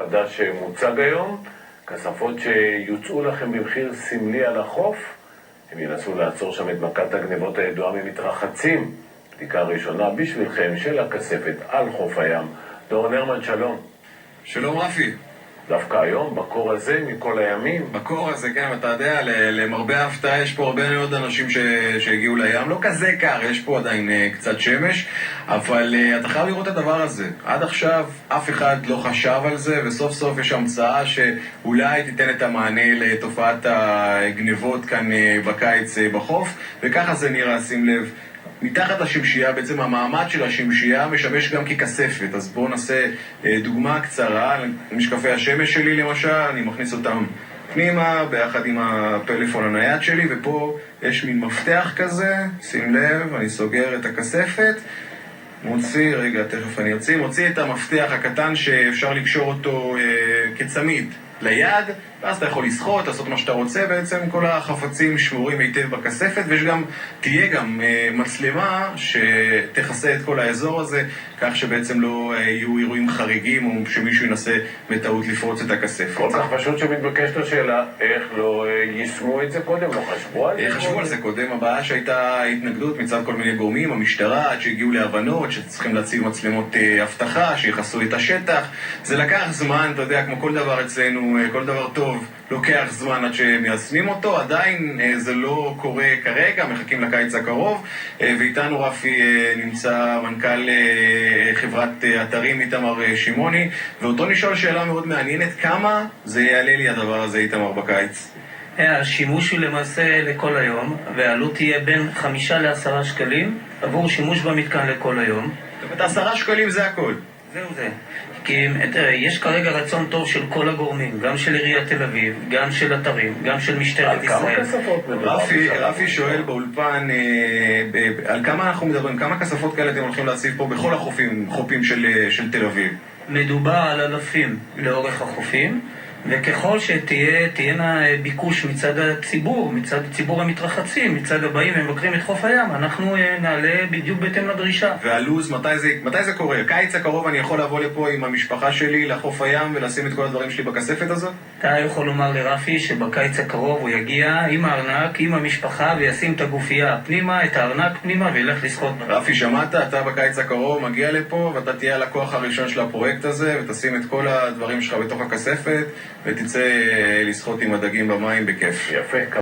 חדש שמוצג היום, כספות שיוצאו לכם במחיר סמלי על החוף. הם ינסו לעצור שם את מכת הגנבות הידועה ממתרחצים. בדיקה ראשונה בשבילכם של הכספת על חוף הים. דורון הרמן, שלום. שלום רפי. דווקא היום, בקור הזה, מכל הימים. בקור הזה, כן, אתה יודע, למרבה ההפתעה יש פה הרבה מאוד אנשים שהגיעו לים. לא כזה קר, יש פה עדיין קצת שמש, אבל אתה חייב לראות את הדבר הזה. עד עכשיו אף אחד לא חשב על זה, וסוף סוף יש המצאה שאולי תיתן את המענה לתופעת הגנבות כאן בקיץ בחוף, וככה זה נראה, שים לב. מתחת לשמשייה, בעצם המעמד של השמשייה משמש גם ככספת. אז בואו נעשה דוגמה קצרה. משקפי השמש שלי למשל, אני מכניס אותם פנימה ביחד עם הפלאפון הנייד שלי, ופה יש מין מפתח כזה, שים לב, אני סוגר את הכספת, מוציא, רגע, תכף אני אוציא, מוציא את המפתח הקטן שאפשר לקשור אותו כצמיד ליד, ואז אתה יכול לשחות, לעשות מה שאתה רוצה. בעצם כל החפצים שמורים היטב בכספת, תהיה גם מצלמה שתכסה את כל האזור הזה, כך שבעצם לא יהיו אירועים חריגים או שמישהו ינסה בטעות לפרוץ את הכספת. כל כך פשוט שמתבקשת השאלה, איך לא יישמו את זה קודם? לא חשבו על זה? חשבו על זה קודם. הבעיה שהייתה התנגדות מצד כל מיני גורמים, המשטרה, עד שהגיעו להבנות שצריכים להציב מצלמות אבטחה שיחסו את השטח. זה לקח זמן, אתה יודע, כמו כל דבר אצלנו, כל דבר טוב לוקח זמן עד שמיישמים אותו. עדיין זה לא קורה כרגע, מחכים לקיץ הקרוב. ואיתנו רפי נמצא מנכ"ל חברת אתרים איתמר שמעוני, ואותו נשאל שאלה מאוד מעניינת: כמה זה יעלה לי הדבר הזה, איתמר, בקיץ? השימוש הוא למעשה לכל היום, והעלות תהיה בין 5 ל10 שקלים עבור שימוש במתקן לכל היום. את 10 שקלים זה הכל. זהו זה. כי יש כרגע רצון טוב של כל הגורמים, גם של עיריית תל אביב, גם של אתרים, גם של משטרת ישראל. על כמה כספות מדובר? רפי שואל באולפן, על כמה אנחנו מדברים, כמה כספות כאלה אתם הולכים להציב פה בכל החופים של תל אביב? מדובר על אלפים לאורך החופים, וככל שתהיינה ביקוש מצד הציבור, מצד ציבור המתרחצים, מצד הבאים ומבקרים את חוף הים, אנחנו נעלה בדיוק בהתאם לדרישה. והלו"ז, מתי זה קורה? קיץ הקרוב אני יכול לבוא לפה עם המשפחה שלי לחוף הים ולשים את כל הדברים שלי בכספת הזאת? אתה יכול לומר לרפי שבקיץ הקרוב הוא יגיע עם הארנק, עם המשפחה, וישים את הגופייה פנימה, את הארנק פנימה, וילך לשחות. רפי, שמעת? אתה בקיץ הקרוב מגיע לפה ואתה תהיה הלקוח הראשון של הפרויקט הזה, ותשים את כל הדברים שלך בתוך הכספת ותצא לשחות עם הדגים במים בכיף. יפה.